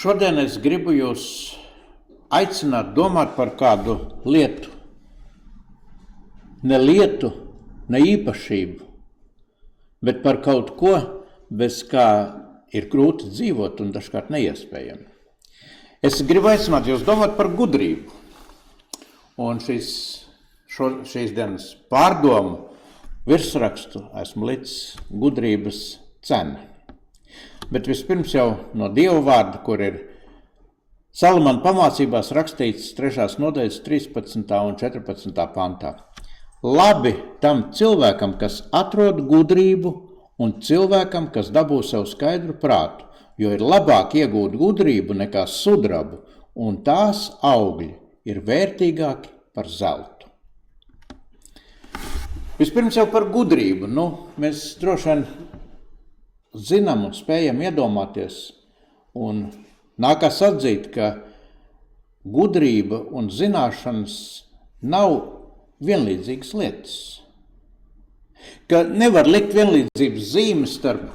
Šodien es gribu jūs aicināt domāt par kādu lietu. Ne lietu, ne īpašību, bet par kaut ko, bez kā ir grūti dzīvot un dažkārt neiespējami. Es gribu aicināt jūs domāt par gudrību. Un šīs dienas pārdomu virsrakstu esmu licis gudrības cena. Bet vispirms jau no Dieva vārda, kur ir Salamana pamācībās rakstīts 3. nodaļas 13. un 14. pantā. Labi tam cilvēkam, kas atrod gudrību, un cilvēkam, kas dabū sev skaidru prātu, jo ir labāk iegūt gudrību nekā sudrabu, un tās augļi ir vērtīgāki par zeltu. Vispirms jau par gudrību. Mēs droši vien zinām un spējam iedomāties, un nākās atzīt, ka gudrība un zināšanas nav vienlīdzīgas lietas. Ka nevar likt vienlīdzības zīmes starp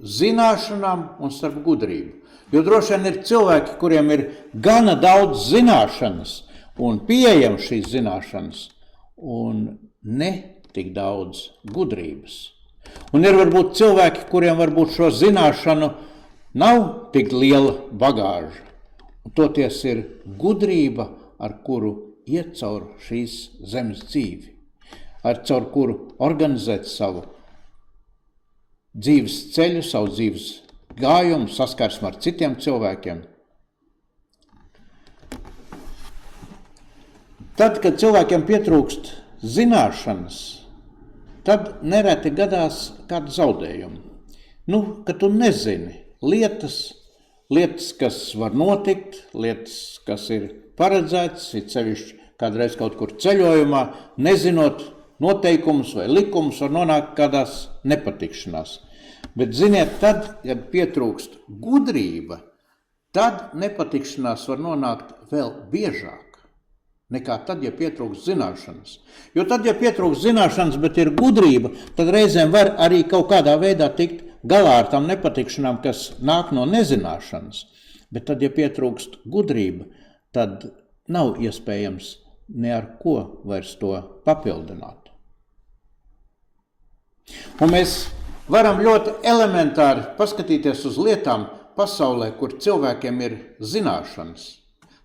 zināšanām un starp gudrību. Jo droši vien ir cilvēki, kuriem ir gana daudz zināšanas un pieejam šīs zināšanas, un ne tik daudz gudrības. Un ir varbūt cilvēki, kuriem varbūt šo zināšanu nav tik liela bagāža. Un toties ir gudrība, ar kuru iet caur šīs zemes dzīvi, caur kuru organizēt savu dzīves ceļu, savu dzīves gājumu, saskarsmi ar citiem cilvēkiem. Tad, kad cilvēkiem pietrūkst zināšanas, tad nereti gadās kādu zaudējumu. Ka tu nezini lietas, kas var notikt, lietas, kas ir paredzētas, it sevišķi kādreiz kaut kur ceļojumā, nezinot noteikumus vai likumus, var nonākt kādās nepatikšanās. Bet ziniet, tad, kad pietrūkst gudrība, tad nepatikšanās var nonākt vēl biežāk nekā tad, ja pietrūkst zināšanas. Jo tad, ja pietrūkst zināšanas, bet ir gudrība, tad reizēm var arī kaut kādā veidā tikt galā ar tām nepatikšanām, kas nāk no nezināšanas. Bet tad, ja pietrūkst gudrība, tad nav iespējams ne ar ko vairs to papildināt. Un mēs varam ļoti elementāri paskatīties uz lietām pasaulē, kur cilvēkiem ir zināšanas.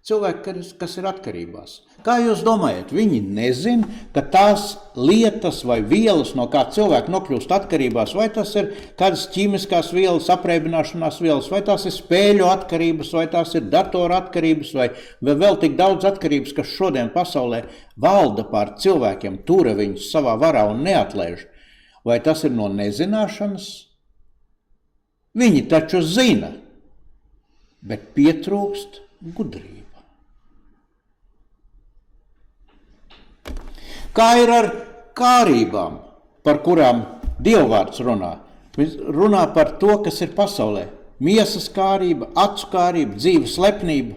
Cilvēki, kas ir atkarībās. Kā jūs domājat, viņi nezina, ka tās lietas vai vielas, no kā cilvēki nokļūst atkarībās, vai tas ir kādas ķīmiskās vielas, apreibināšanās vielas, vai tās ir spēļu atkarības, vai tās ir datora atkarības, vai vēl tik daudz atkarības, kas šodien pasaulē valda pār cilvēkiem, tura viņus savā varā un neatlaiž. Vai tas ir no nezināšanas? Viņi taču zina, bet pietrūkst gudrība. Kā ir ar kārībām, par kurām Dievvārds runā? Viņš runā par to, kas ir pasaulē. Miesas kārība, acu kārība, dzīves lepnība.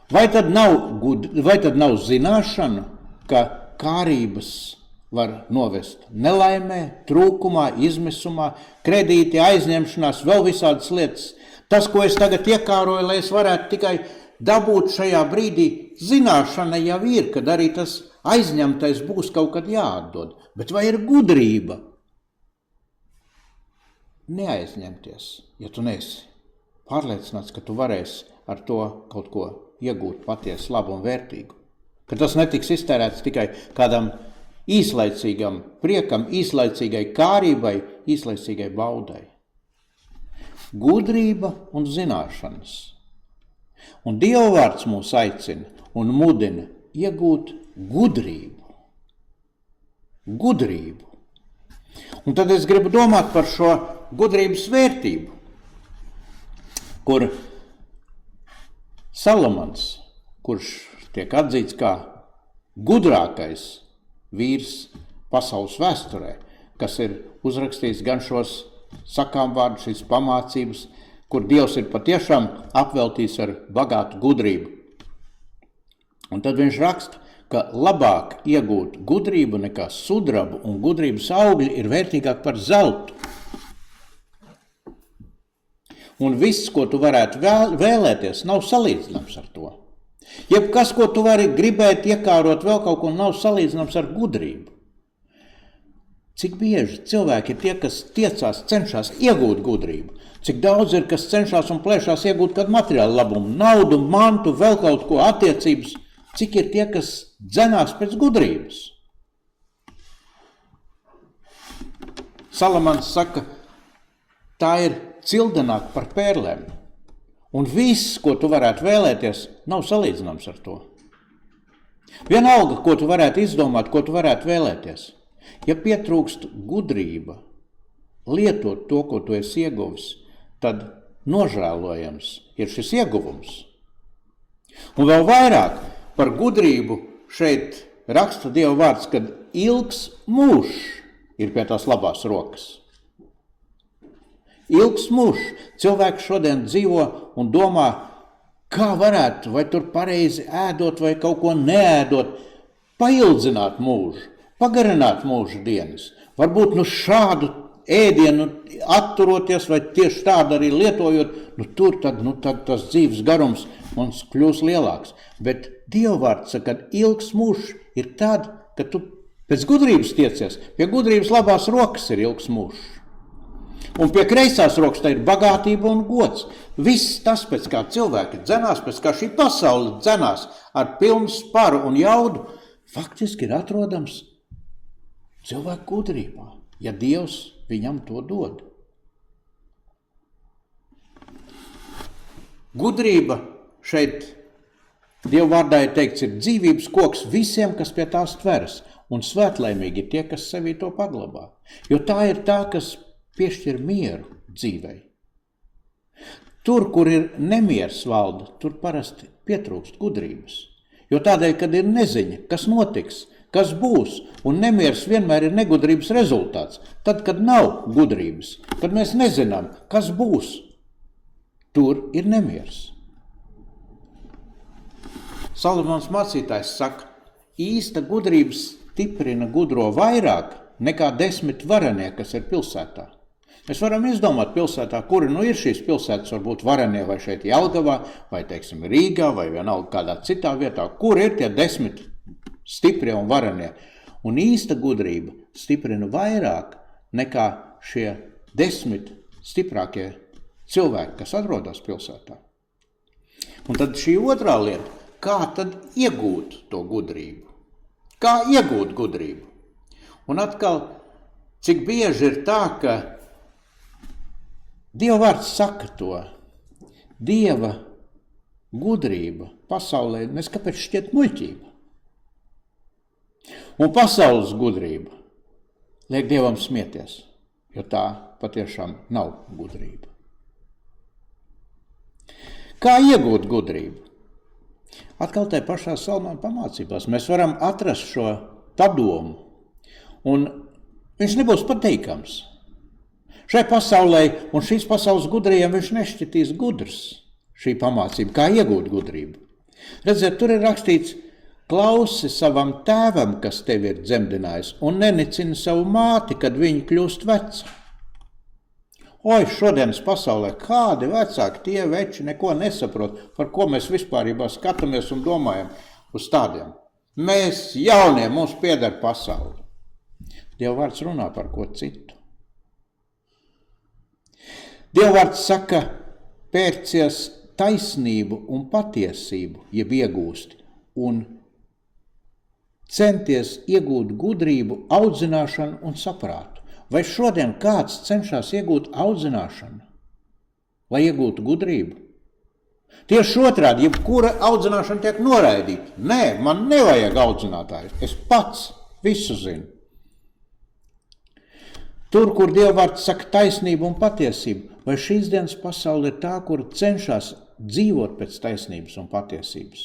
Vai tad nav zināšana, ka kārības var novest nelaimē, trūkumā, izmisumā, kredīti, aizņemšanās, vēl visādas lietas? Tas, ko es tagad iekāroju, lai es varētu tikai dabūt šajā brīdī, zināšana jau ir, kad arī tas aizņemtais būs kaut kad jāatdod. Bet vai ir gudrība neaizņemties, ja tu neesi pārliecināts, ka tu varēsi ar to kaut ko iegūt patiesi labu un vērtīgu? Ka tas netiks iztērēts tikai kādam īslaicīgam priekam, īslaicīgai kārībai, īslaicīgai baudai. Gudrība un zināšanas. Un Dievvārds mūs aicina un mudina iegūt gudrību. Gudrību. Un tad es gribu domāt par šo gudrības vērtību, kur Salamans, kurš tiek atzīts kā gudrākais vīrs pasaules vēsturē, kas ir uzrakstījis gan šos sakām vārdus, šīs pamācības, kur Dievs ir patiešām apveltījis ar bagātu gudrību. Un tad viņš raksta, ka labāk iegūt gudrību nekā sudrabu, un gudrības augļi ir vērtīgāk par zeltu. Un viss, ko tu varētu vēlēties, nav salīdzināms ar to. Jebkas, ko tu vari gribēt iekārot vēl kaut ko, nav salīdzināms ar gudrību. Cik bieži cilvēki ir tie, kas tiecās, cenšas iegūt gudrību? Cik daudz ir, kas cenšas un plēšās iegūt kādu materiālu labumu, naudu, mantu, vēl kaut ko, attiecības? Cik ir tie, kas dzenās pēc gudrības? Salamans saka, tā ir cildenāk par pērlēm. Un viss, ko tu varētu vēlēties, nav salīdzināms ar to. Vienalga, ko tu varētu izdomāt, ko tu varētu vēlēties. Ja pietrūkst gudrība lietot to, ko tu esi ieguvis, tad nožēlojams ir šis ieguvums. Un vēl vairāk par gudrību šeit raksta Dieva vārds, kad ilgs mūžs ir pie tās labās rokas. Ilgs mūžs. Cilvēks šodien dzīvo un domā, kā varētu, vai tur pareizi ēdot, vai kaut ko neēdot, paildzināt mūžu, pagarināt mūža dienas. Varbūt šādu ēdienu atturoties, vai tieši tādu arī lietojot, tur tad tas dzīves garums mums kļūs lielāks. Bet Dieva vārds saka, ka ilgs mūžs ir tad, kad tu pēc gudrības tiecies. Pie gudrības labās rokas ir ilgs mūžs. Un pie kreisās rokas tā ir bagātība un gods. Viss tas, pēc kā cilvēki dzenās, pēc kā šī pasaule dzenās ar pilnu sparu un jaudu, faktiski ir atrodams cilvēku gudrībā, ja Dievs viņam to dod. Gudrība šeit Dieva vārdā ir teikts, ir dzīvības koks visiem, kas pie tās tveras, un svētlaimīgi ir tie, kas sevī to paglabā. Jo tā ir tā, kas piešķir mieru dzīvei. Tur, kur ir nemiers valda, tur parasti pietrūkst gudrības. Jo tādēļ, kad ir neziņa, kas notiks, kas būs, un nemiers vienmēr ir negudrības rezultāts. Tad, kad nav gudrības, kad mēs nezinām, kas būs, tur ir nemiers. Salamans mācītājs saka, īsta gudrība stiprina gudro vairāk nekā 10 varenie, kas ir pilsētā. Mēs varam izdomāt pilsētā, kuri ir šīs pilsētas, varbūt varenie vai šeit Jelgavā, vai, teiksim, Rīgā, vai vienalga kādā citā vietā, kur ir tie 10 stiprie un varenie. Un īsta gudrība stiprina vairāk nekā šie 10 stiprākie cilvēki, kas atrodas pilsētā. Un tad šī otrā lieta, kā tad iegūt to gudrību? Kā iegūt gudrību? Un atkal, cik bieži ir tā, ka Dieva vārds saka to. Dieva gudrība pasaulē neskapēc šķiet muļķība. Un pasaules gudrība liek Dievam smieties, jo tā patiešām nav gudrība. Kā iegūt gudrību? Atkal tai pašā Salamana pamācībās mēs varam atrast šo padomu, un viņš nebūs pateikams. Šai pasaulē un šīs pasaules gudrajiem viņš nešķitīs gudrs, šī pamācība, kā iegūt gudrību. Redziet, tur ir rakstīts, klausi savam tēvam, kas tevi ir dzemdinājis, un nenicini savu māti, kad viņa kļūst veca. Oi, šodienas pasaulē kādi vecāki, tie veči neko nesaprot, par ko mēs vispārībā skatāmies un domājam uz tādiem. Mēs jaunie, mums pieder pasauli. Dieva vārds runā par ko citu. Dieva vārds saka, pērcies taisnību un patiesību, jeb iegūsti, un centies iegūt gudrību, audzināšanu un saprātu. Vai šodien kāds cenšas iegūt audzināšanu, lai iegūtu gudrību? Tieši otrādi, jebkura audzināšana tiek noraidīta. Nē, man nevajag audzinātāju, es pats visu zinu. Tur, kur Dieva vārds saka taisnību un patiesību, vai šīs dienas pasaule ir tā, kur cenšas dzīvot pēc taisnības un patiesības?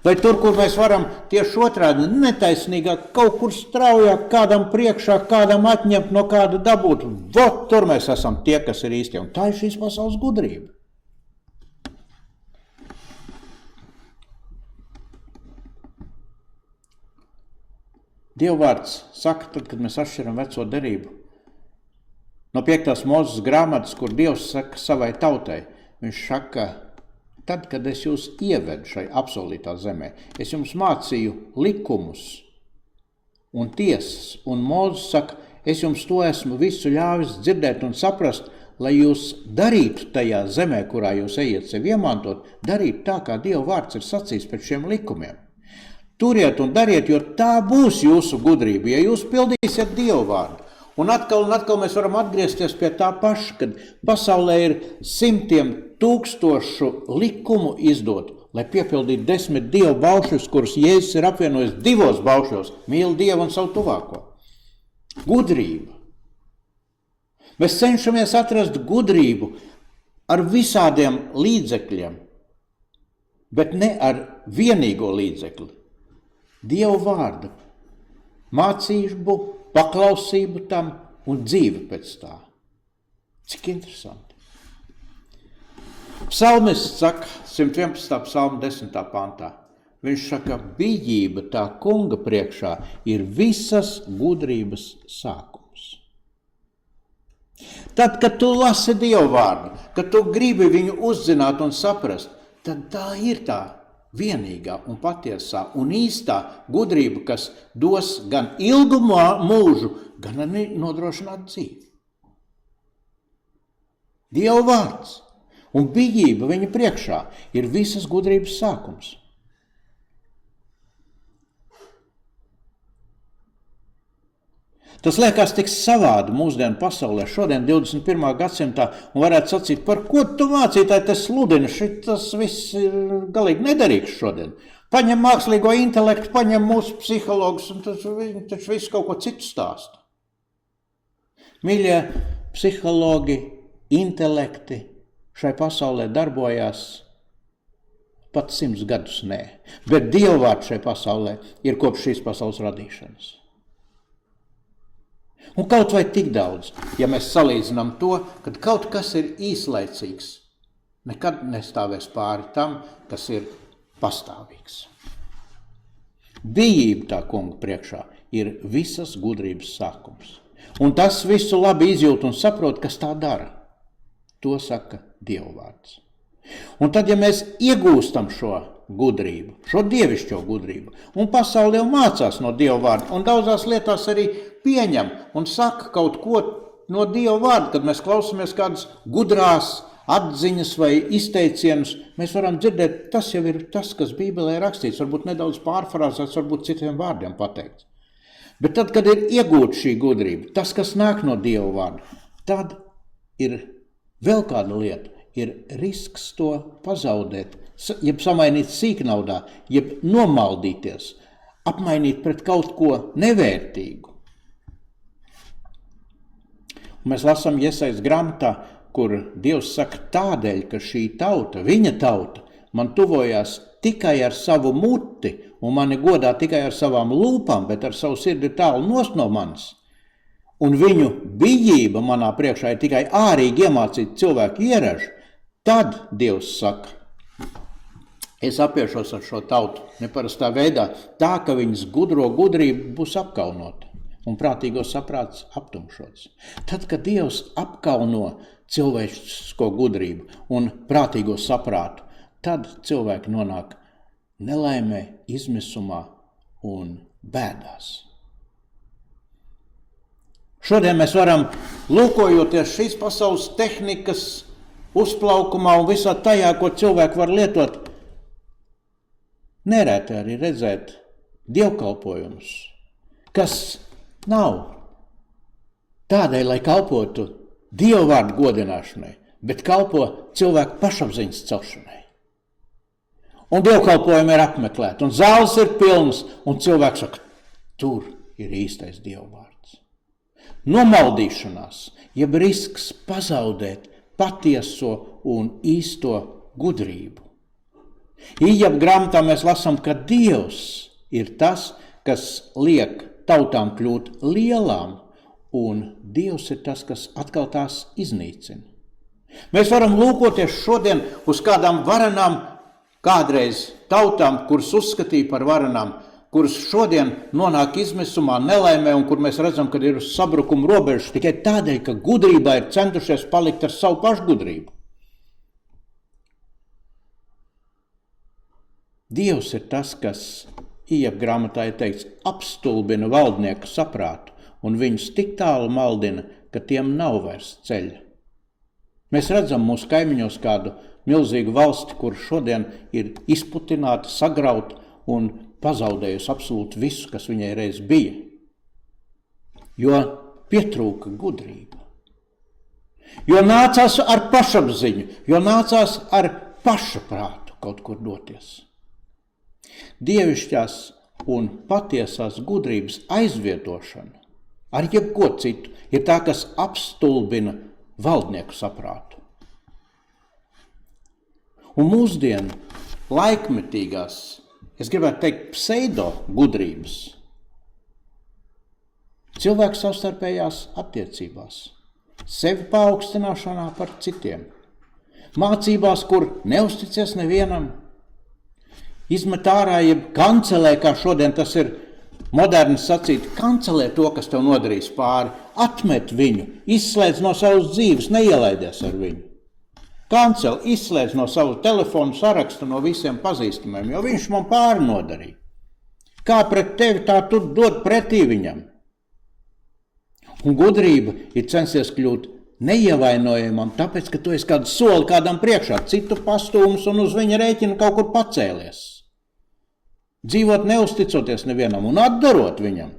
Vai tur, kur mēs varam tieši otrādi netaisnīgāk, kaut kur straujāk, kādam priekšā, kādam atņemt, no kāda dabūt, tur mēs esam tie, kas ir īstie, un tā ir šīs pasaules gudrība. Dieva vārds saka, tad, kad mēs atšķiram veco derību, No 5. Mūzes grāmatas, kur Dievs saka savai tautai, viņš saka, tad, kad es jūs ievedu šai apsolītā zemē, es jums mācīju likumus un tiesas, un Mūzes saka, es jums to esmu visu ļāvis dzirdēt un saprast, lai jūs darītu tajā zemē, kurā jūs ejiet sevi iemantot, darītu tā, kā Dieva vārds ir sacījis pēc šiem likumiem. Turiet un dariet, jo tā būs jūsu gudrība, ja jūs pildīsiet Dieva vārdu. Un atkal mēs varam atgriezties pie tā paša, kad pasaulē ir simtiem tūkstošu likumu izdot, lai piepildītu 10 Dieva baušļus, kurus Jēzus ir apvienojis 2 baušļos – mīl Dievu un savu tuvāko. Gudrība. Mēs cenšamies atrast gudrību ar visādiem līdzekļiem, bet ne ar vienīgo līdzekli. Dieva vārda, mācību, paklausību tam un dzīve pēc tā. Cik interesanti. Psalmists saka, 111. psalma 10. pantā, viņš saka, bijība tā kunga priekšā ir visas gudrības sākums. Tad, kad tu lasi Dieva vārdu, kad tu gribi viņu uzzināt un saprast, tad tā ir tā vienīgā un patiesā un īstā gudrība, kas dos gan ilgu mūžu, gan arī nodrošināt dzīvi. Dieva vārds un bijība viņa priekšā ir visas gudrības sākums. Tas liekas tik savādi mūsdienu pasaulē, šodien 21. gadsimtā, un varētu sacīt, par ko tu mācītāji te sludini, tas viss ir galīgi nederīgs šodien. Paņem mākslīgo intelektu, paņem mūsu psihologus, un viņi taču visu kaut ko citu stāsta. Mīļie psihologi, intelekti šai pasaulē darbojās pat 100 gadus nē, bet Dieva vārds šai pasaulē ir kopš šīs pasaules radīšanas. Un kaut vai tik daudz, ja mēs salīdzinām to, kad kaut kas ir īslaicīgs, nekad nestāvēs pāri tam, kas ir pastāvīgs. Bijība tā kunga priekšā ir visas gudrības sākums. Un tas visu labi izjūt un saprot, kas tā dara. To saka Dieva vārds. Un tad, ja mēs iegūstam šo gudrību, šo dievišķo gudrību, un pasaulē mācās no Dieva vārda, un daudzās lietās arī pieņem un saka kaut ko no Dieva vārda, kad mēs klausamies kādas gudrās atziņas vai izteicienus, mēs varam dzirdēt, tas jau ir tas, kas Bībelē ir rakstīts, varbūt nedaudz pārfrāzēts, varbūt citiem vārdiem pateikts. Bet tad, kad ir iegūta šī gudrība, tas, kas nāk no Dieva vārda, tad ir vēl kāda lieta, ir risks to pazaudēt, jeb samainīt sīknaudā, jeb nomaldīties, apmainīt pret kaut ko nevērtīgu. Un mēs lasām Jesajas grāmatā, kur Dievs saka tādēļ, ka šī tauta, viņa tauta, man tuvojās tikai ar savu muti un mani godā tikai ar savām lūpām, bet ar savu sirdi tālu nost no manis. Un viņu bijība manā priekšā ir tikai ārīgi iemācīt cilvēku ieražu, tad Dievs saka, es apiešos ar šo tautu neparastā veidā, tā, ka viņas gudrība būs apkaunota un prātīgo saprāts aptumšots. Tad, kad Dievs apkauno cilvēcisko gudrību un prātīgo saprātu, tad cilvēki nonāk nelaimē, izmisumā un bēdās. Šodien mēs varam, lūkojoties šīs pasaules tehnikas uzplaukumā un visā tajā, ko cilvēki var lietot, nereti arī redzēt dievkalpojumus, kas nav tādēļ, lai kalpotu Dieva vārdu godināšanai, bet kalpo cilvēku pašapziņas celšanai. Un dievkalpojumi ir apmeklēti, un zāles ir pilnas, un cilvēks saka, tur ir īstais Dieva vārds. Nomaldīšanās, jeb risks pazaudēt patieso un īsto gudrību. Ījab grāmatā mēs lasām, ka Dievs ir tas, kas liek tautām kļūt lielām, un Dievs ir tas, kas atkal tās iznīcina. Mēs varam lūkoties šodien uz kādām varenām, kādreiz tautām, kuras uzskatīja par varenām, kuras šodien nonāk izmisumā, nelaimē un kur mēs redzam, ka ir uz sabrukuma robežas tikai tādēļ, ka gudrībā ir centušies palikt ar savu pašgudrību. Dievs ir tas, kas Ieva grāmatā ir teikts, apstulbina valdnieku saprātu un viņus tik tālu maldina, ka tiem nav vairs ceļa. Mēs redzam mūsu kaimiņos kādu milzīgu valsti, kur šodien ir izputināta, sagrauta un pazaudējusi absolūti visu, kas viņai reiz bija. Jo pietrūka gudrība. Jo nācās ar pašapziņu, jo nācās ar pašaprātu kaut kur doties. Dievišķās un patiesās gudrības aizvietošana ar jebko citu ir tā, kas apstulbina valdnieku saprātu. Un mūsdienu laikmetīgās, es gribētu teikt, pseido gudrības, cilvēku savstarpējās attiecībās, sevi paaugstināšanā par citiem, mācībās, kur neusticies nevienam, izmet ārā, jeb kancelē, kā šodien tas ir moderni sacīt, kancelē to, kas tev nodarīs pāri, atmet viņu, izslēdz no savas dzīves, neielaidies ar viņu. Kancel, izslēdz no savu telefonu sarakstu no visiem pazīstamiem, jo viņš man pāri nodarīja. Kā pret tevi, tā tu dod pretī viņam. Un gudrība ir censties kļūt neievainojamam, tāpēc, ka tu esi kādu soli kādam priekšā, citu pastūmus un uz viņa rēķina kaut kur pacēlies. Dzīvot neusticoties nevienam un atdarot viņam,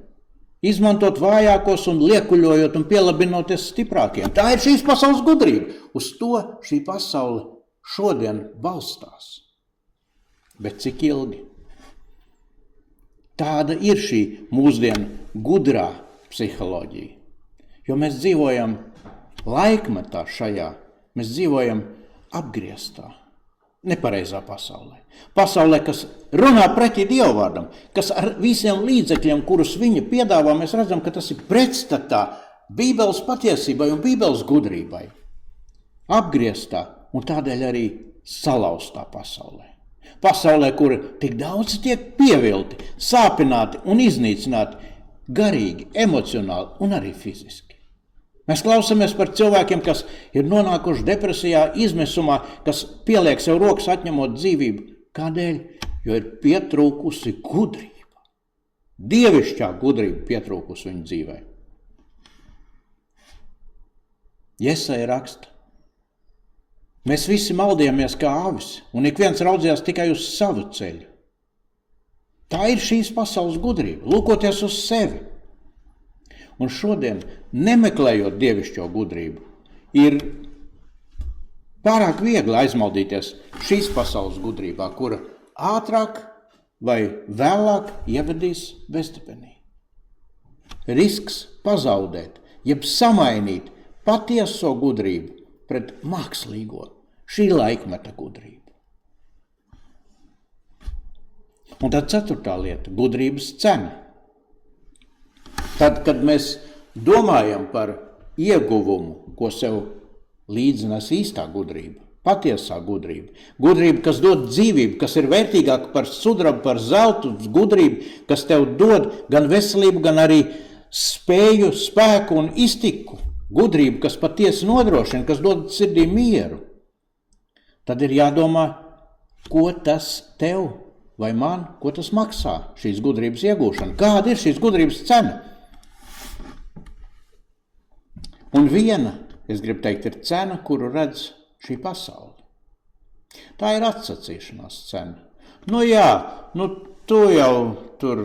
izmantot vājākos un liekuļojot un pielabinoties stiprākiem. Tā ir šīs pasaules gudrība. Uz to šī pasaule šodien balstās. Bet cik ilgi? Tāda ir šī mūsdienu gudrā psiholoģija. Jo mēs dzīvojam laikmetā šajā, mēs dzīvojam apgrieztā, nepareizā pasaulē. Pasaulē, kas runā pretī Dievvvārdam, kas ar visiem līdzekļiem, kurus viņa piedāvā, mēs redzam, ka tas ir pretstatā Bībeles patiesībai un Bībeles gudrībai. Apgrieztā un tādēļ arī salauztā pasaulē. Pasaulē, kur tik daudz tiek pievilti, sāpināti un iznīcināti garīgi, emocionāli un arī fiziski. Mēs klausamies par cilvēkiem, kas ir nonākuši depresijā, izmisumā, kas pieliek sev rokas atņemot dzīvību. Kādēļ? Jo ir pietrūkusi gudrība. Dievišķā gudrība pietrūkusi viņa dzīvē. Jesaja raksta. Mēs visi maldījāmies kā avis, un ik viens raudzījās tikai uz savu ceļu. Tā ir šīs pasaules gudrība, lūkoties uz sevi. Un šodien, nemeklējot dievišķo gudrību, ir pārāk viegli aizmaldīties šīs pasaules gudrībā, kura ātrāk vai vēlāk ievedīs bezdibenī. Risks pazaudēt, jeb samainīt patieso gudrību pret mākslīgo, šī laikmeta gudrību. Un tad ceturtā lieta – gudrības cena. Tad, kad mēs domājam par ieguvumu, ko sev līdzines īstā gudrība, patiesā gudrība, gudrība, kas dod dzīvību, kas ir vērtīgāka par sudrabu, par zeltu, gudrība, kas tev dod gan veselību, gan arī spēju, spēku un iztiku, gudrība, kas patiesi nodrošina, kas dod sirdī mieru, tad ir jādomā, ko tas tev vai man, ko tas maksā, šīs gudrības iegūšana, kāda ir šīs gudrības cena. Un viena, es gribu teikt, ir cena, kuru redz šī pasaule. Tā ir atsacīšanās cena. Nu jā, tu jau tur,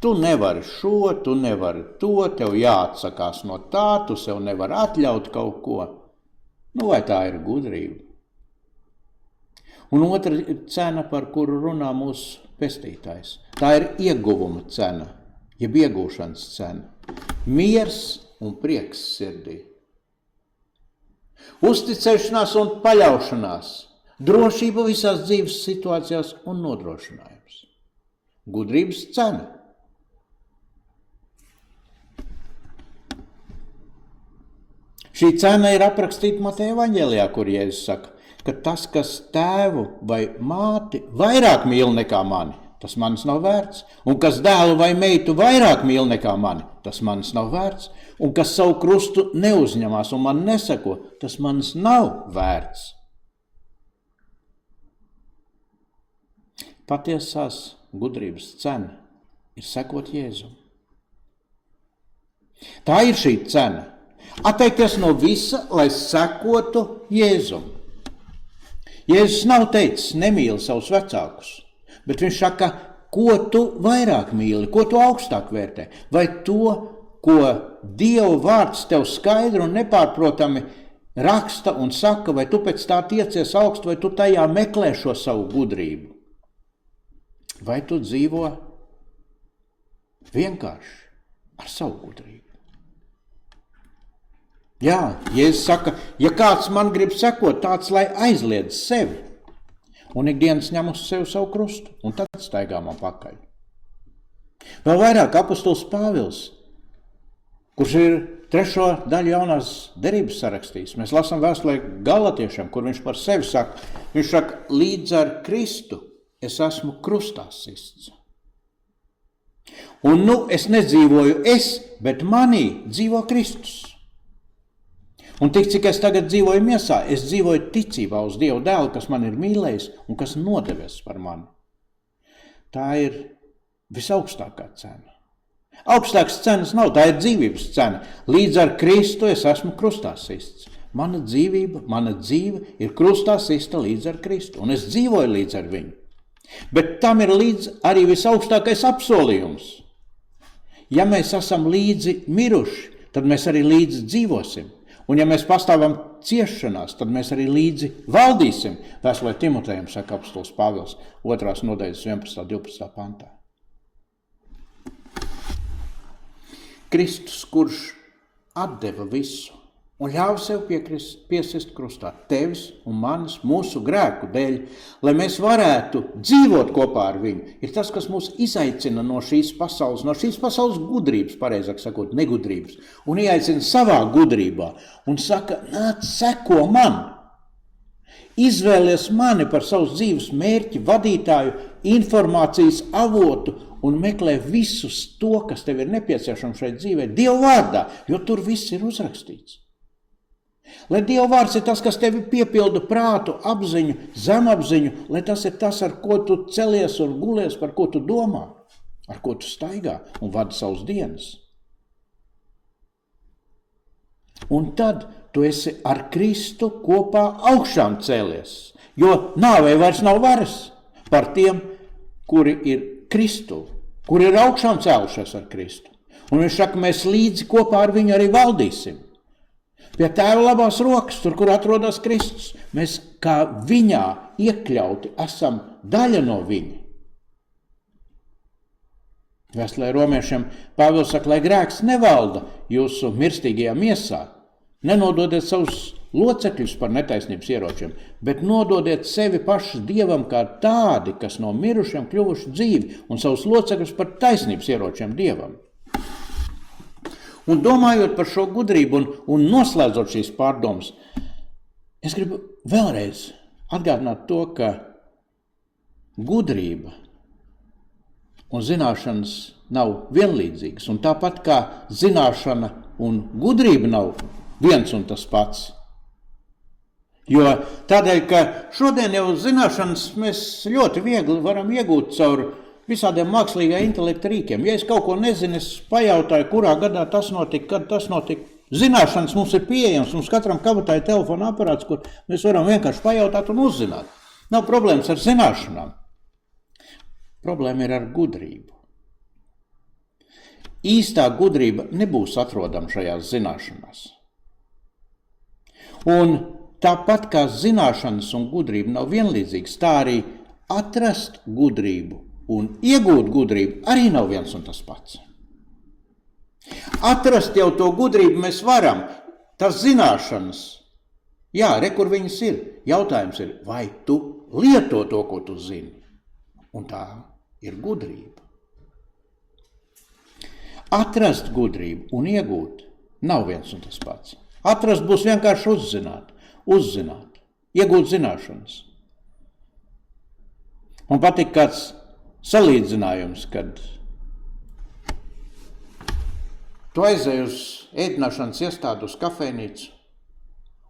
tu nevari šo, tu nevari to, tev jāatsakās no tā, tu sev nevari atļaut kaut ko. Nu vai tā ir gudrība? Un otra ir cena, par kuru runā mūsu pestītājs. Tā ir ieguvuma cena, jeb iegūšanas cena. Miers un prieks sirdī. Uzticēšanās un paļaušanās, drošība visās dzīves situācijās un nodrošinājums. Gudrības cena. Šī cena ir aprakstīta Mateja evaņģēlijā, kur Jēzus saka, ka tas, kas tēvu vai māti vairāk mīl nekā mani, tas manis nav vērts. Un kas dēlu vai meitu vairāk mīl nekā mani, tas manis nav vērts. Un kas savu krustu neuzņemās un man neseko, tas manis nav vērts. Patiesās gudrības cena ir sekot Jēzum. Tā ir šī cena. Atteikties no visa, lai sekotu Jēzum. Jēzus nav teicis, nemīli savus vecākus, bet viņš saka, ko tu vairāk mīli, ko tu augstāk vērtē, vai to, ko Dieva vārds tev skaidri un nepārprotami raksta un saka, vai tu pēc tā tiecies augstu, vai tu tajā meklē šo savu gudrību. Vai tu dzīvo vienkārši ar savu gudrību? Jā, Jēzus saka, ja kāds man grib sekot, tāds lai aizliedz sevi un ikdienas ņem uz sevi savu krustu un tad staigā man pakaļ. Vēl vairāk apostols Pāvils, kurš ir 3. daļu jaunās derības sarakstījis. Mēs lasām vēstulē Galatiešiem, kur viņš par sevi saka, viņš saka, līdz ar Kristu es esmu krustā sists. Un es nedzīvoju es, bet manī dzīvo Kristus. Un tik, cik es tagad dzīvoju miesā, es dzīvoju ticībā uz Dievu dēlu, kas man ir mīlējis un kas nodevies par mani. Tā ir visaugstākā cena. Augstākas cenas nav, tā ir dzīvības cena. Līdz ar Kristu es esmu krustā sists. Mana dzīve ir krustā sista līdz ar Kristu, un es dzīvoju līdz ar viņu. Bet tam ir līdz arī visaugstākais apsolījums. Ja mēs esam līdzi miruši, tad mēs arī līdzi dzīvosim. Un ja mēs pastāvam ciešanās, tad mēs arī līdzi valdīsim. Vēstulē Timotejam saka apostols Pāvils 2. nodaļas 11. 12. pantā. Kristus, kurš atdeva visu un ļāva sev piesist krustā tevis un manis mūsu grēku dēļ, lai mēs varētu dzīvot kopā ar viņu, ir tas, kas mūs izaicina no šīs pasaules gudrības, pareizāk sakot, negudrības, un ieaicina savā gudrībā un saka, nāc, seko man, izvēlies mani par savus dzīves mērķi, vadītāju, informācijas avotu un meklē visus to, kas tev ir nepieciešams šeit dzīvē, Dieva vārdā, jo tur viss ir uzrakstīts. Lai Dieva vārds ir tas, kas tevi piepilda prātu, apziņu, zemapziņu, lai tas ir tas, ar ko tu celies un gulies, par ko tu domā, ar ko tu staigā un vadi savus dienas. Un tad tu esi ar Kristu kopā augšām cēlies, jo nāvei vairs nav varas par tiem, kuri ir Kristu, kuri ir augšām cēlušies ar Kristu. Un viņš saka, mēs līdzi kopā ar viņu arī valdīsim. Pie tēva labās rokas, tur, kur atrodas Kristus, mēs kā viņā iekļauti esam daļa no viņa. Vēstulē Romiešiem Pāvils saka, lai grēks nevalda jūsu mirstīgajā miesā, nenododiet savus locekļus par netaisnības ieročiem, bet nododiet sevi pašus Dievam kā tādi, kas no mirušiem kļuvuši dzīvi, un savus locekļus par taisnības ieročiem Dievam. Un domājot par šo gudrību un noslēdzot šīs pārdomas, es gribu vēlreiz atgādināt to, ka gudrība un zināšanas nav vienlīdzīgas. Un tāpat kā zināšana un gudrība nav viens un tas pats. Jo tādēļ, ka šodien jau zināšanas mēs ļoti viegli varam iegūt caur visādiem mākslīgā intelekta rīkiem. Ja es kaut ko nezinu, es pajautāju, kurā gadā tas notika, kad tas notika. Zināšanas mums ir pieejams, mums katram kabatā ir telefona aparāts, kur mēs varam vienkārši pajautāt un uzzināt. Nav problēmas ar zināšanām. Problēma ir ar gudrību. Īstā gudrība nebūs atrodama šajās zināšanās. Un tāpat kā zināšanas un gudrība nav vienlīdzīgas, tā arī atrast gudrību un iegūt gudrību arī nav viens un tas pats. Atrast jau to gudrību mēs varam, tas zināšanas. Jā, kur viņas ir. Jautājums ir, vai tu lieto to, ko tu zini. Un tā ir gudrība. Atrast gudrību un iegūt nav viens un tas pats. Atrast būs vienkārši uzzināt, iegūt zināšanas. Man patīk kāds salīdzinājums, kad tu aizēji uz ēdināšanas iestādi, uz kafejnīcu,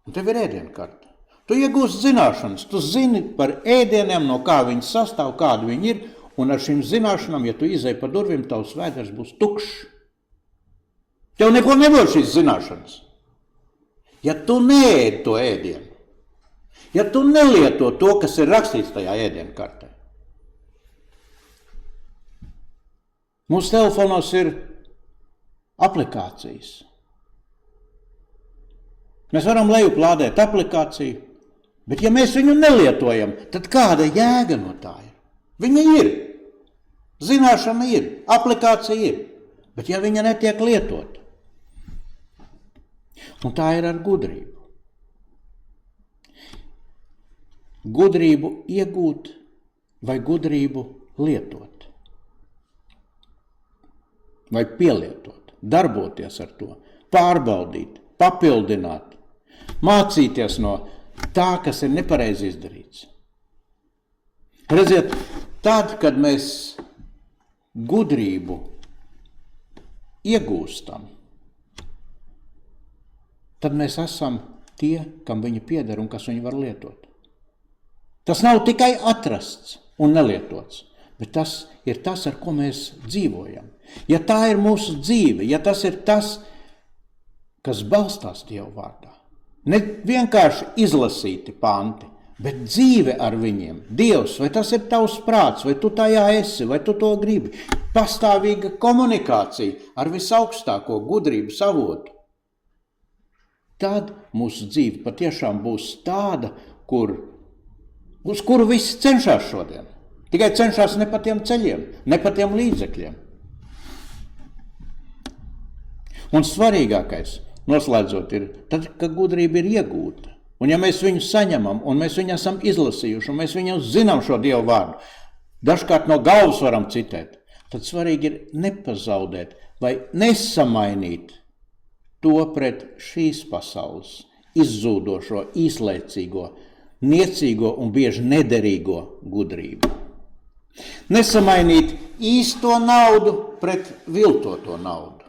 un tev ir ēdienkarte. Tu iegūsi zināšanas, tu zini par ēdieniem, no kā viņi sastāv, kādi viņi ir, un ar šīm zināšanām, ja tu izēji pa durvīm, tavs vēders būs tukšs. Tev neko nebūs šīs zināšanas. Ja tu neēdi to ēdienu, ja tu nelieto to, kas ir rakstīts tajā ēdienkartē. Mūsu telefonos ir aplikācijas. Mēs varam lejuplādēt aplikāciju, bet ja mēs viņu nelietojam, tad kāda jēga no tā ir? Viņa ir, zināšana ir, aplikācija ir, bet ja viņa netiek lietot, un tā ir ar gudrību. Gudrību iegūt vai gudrību lietot, vai pielietot, darboties ar to, pārbaudīt, papildināt, mācīties no tā, kas ir nepareizi izdarīts. Redziet, tad, kad mēs gudrību iegūstam, tad mēs esam tie, kam viņa pieder un kas viņu var lietot. Tas nav tikai atrasts un nelietots, bet tas ir tas, ar ko mēs dzīvojam. Ja tā ir mūsu dzīve, ja tas ir tas, kas balstās Dievu vārdā, ne vienkārši izlasīti panti, bet dzīve ar viņiem. Dievs, vai tas ir tavs prāts, vai tu tajā esi, vai tu to gribi. Pastāvīga komunikācija ar visaugstāko gudrības avotu. Tad mūsu dzīve patiešām būs tāda, uz kuru visi cenšas šodien. Tikai cenšas ne pa tiem ceļiem, ne pa tiem līdzekļiem. Un svarīgākais, noslēdzot, ir tad, ka gudrība ir iegūta. Un ja mēs viņu saņemam, un mēs viņu esam izlasījuši, un mēs viņu zinām šo Dievu vārdu, dažkārt no galvas varam citēt, tad svarīgi ir nepazaudēt vai nesamainīt to pret šīs pasaules izzūdošo, īslaicīgo, niecīgo un bieži nederīgo gudrību. Nesamainīt īsto naudu pret viltoto naudu,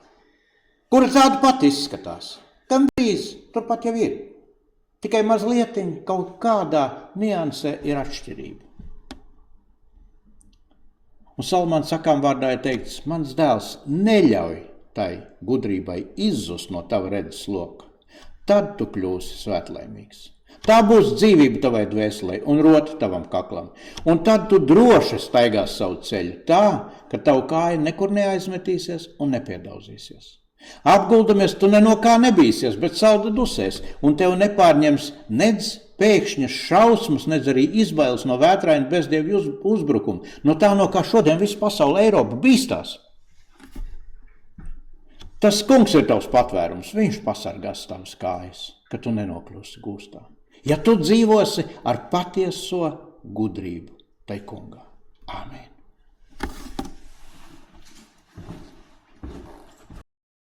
kura tāda pati izskatās. Gandrīz turpat jau ir. Tikai mazlietiņ kaut kādā niansē ir atšķirība. Un Salmāna sakām vārdā ir teikts, mans dēls, neļauj tai gudrībai izzust no tava redzes loka. Tad tu kļūsi svētlaimīgs. Tā būs dzīvība tavai dvēselei un rota tavam kaklam. Un tad tu droši staigās savu ceļu tā, ka tavu kāja nekur neaizmetīsies un nepiedauzīsies. Apguldamies, tu ne no kā nebīsies, bet salda dusēs, un tev nepārņems nedz pēkšņas šausmas, nedz arī izbailes no vētraina bezdievu uzbrukumu, no tā, no kā šodien visu pasauli Eiropa bīstās. Tas kungs ir tavs patvērums, viņš pasargās tavas kājas, ka tu nenokļūsi gūstā. Ja tu dzīvosi ar patieso gudrību tai kungā. Āmen.